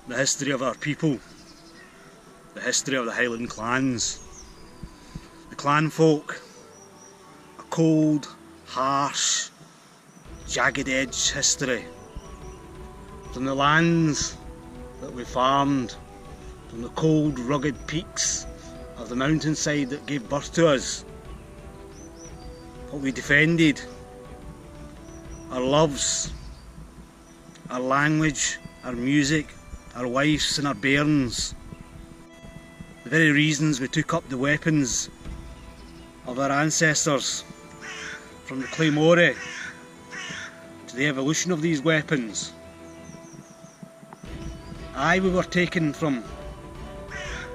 the history of our people, the history of the Highland clans. The clan folk, a cold, harsh, jagged edge history. From the lands that we farmed, from the cold, rugged peaks of the mountainside that gave birth to us. What we defended, our loves, our language, our music, our wives and our bairns. The very reasons we took up the weapons of our ancestors, from the claymore to the evolution of these weapons. Aye, we were taken from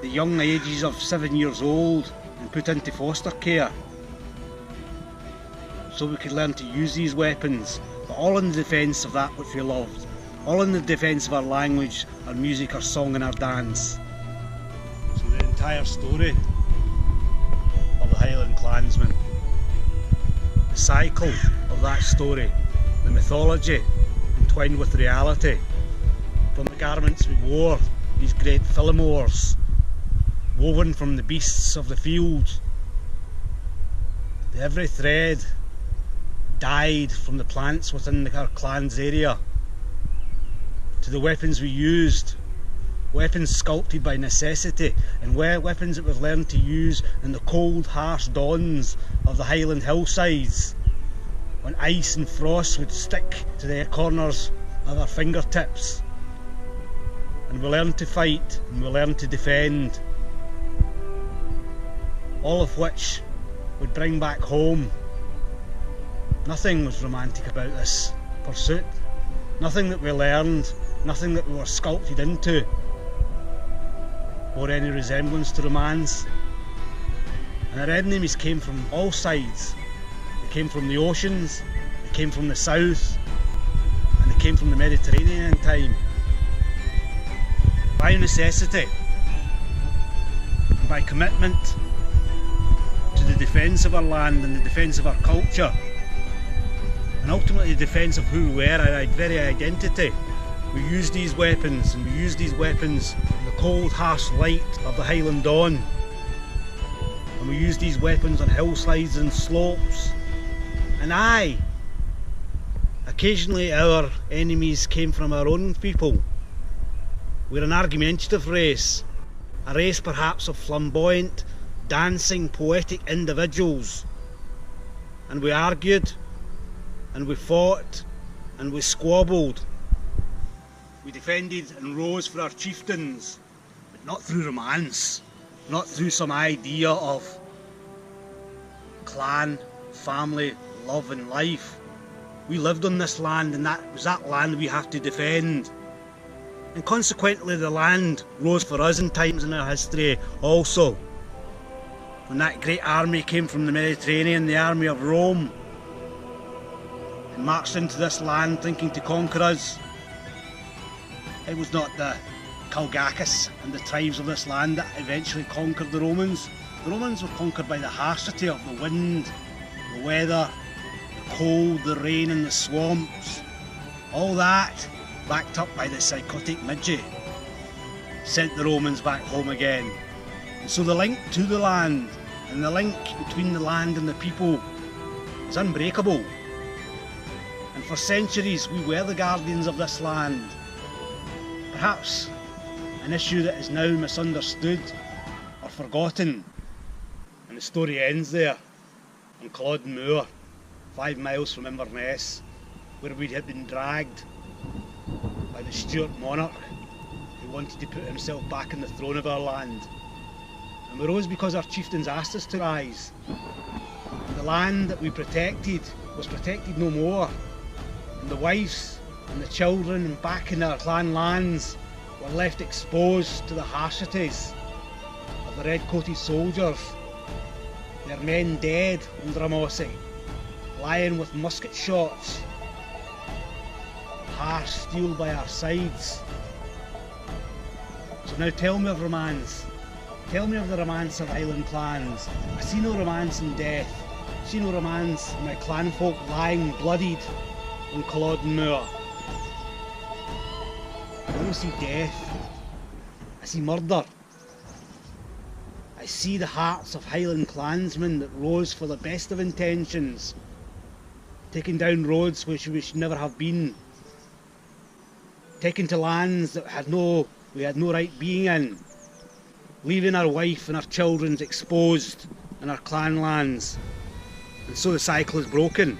the young ages of 7 years old and put into foster care so we could learn to use these weapons, but all in the defence of that which we loved, all in the defence of our language, our music, our song and our dance. So the entire story of the Highland clansman, the cycle of that story, the mythology entwined with reality, from the garments we wore, these great philomores, woven from the beasts of the field, to every thread dyed from the plants within our clan's area, to the weapons we used, weapons sculpted by necessity, and weapons that we've learned to use in the cold, harsh dawns of the Highland hillsides, when ice and frost would stick to the corners of our fingertips. And we learned to fight, and we learned to defend, all of which would bring back home. Nothing was romantic about this pursuit, nothing that we learned, nothing that we were sculpted into bore any resemblance to romance. And our enemies came from all sides. They came from the oceans, they came from the south, and they came from the Mediterranean in time. By necessity, and by commitment to the defence of our land and the defence of our culture, and ultimately the defence of who we were, our very identity, we used these weapons, and we used these weapons in the cold, harsh light of the Highland dawn. And we used these weapons on hillsides and slopes. And aye, occasionally our enemies came from our own people. We're an argumentative race, a race perhaps of flamboyant, dancing, poetic individuals. And we argued, and we fought, and we squabbled. We defended and rose for our chieftains, but not through romance, not through some idea of clan, family, love and life. We lived on this land, and that was that land we have to defend. And consequently the land rose for us in times in our history also. When that great army came from the Mediterranean, the army of Rome, and marched into this land thinking to conquer us, it was not the Calgacus and the tribes of this land that eventually conquered the Romans. The Romans were conquered by the harshness of the wind, the weather, the cold, the rain and the swamps. All that, backed up by the psychotic midget, sent the Romans back home again. And so the link to the land, and the link between the land and the people, is unbreakable. And for centuries we were the guardians of this land. Perhaps an issue that is now misunderstood or forgotten. And the story ends there, on Culloden Moor, 5 miles from Inverness, where we had been dragged by the Stuart monarch who wanted to put himself back on the throne of our land. And we rose because our chieftains asked us to rise. And the land that we protected was protected no more. And the wives and the children and back in our clan lands were left exposed to the harshness of the red-coated soldiers, their men dead on Dramossy, lying with musket shots, harsh steel by our sides. So now tell me of romance. Tell me of the romance of Highland clans. I see no romance in death. I see no romance in my clanfolk lying bloodied on Culloden Moor. don't see death, I see murder. I see the hearts of Highland clansmen that rose for the best of intentions, taking down roads which we should never have been, taking to lands that we had no right being in, leaving our wife and our children exposed in our clan lands. And so the cycle is broken.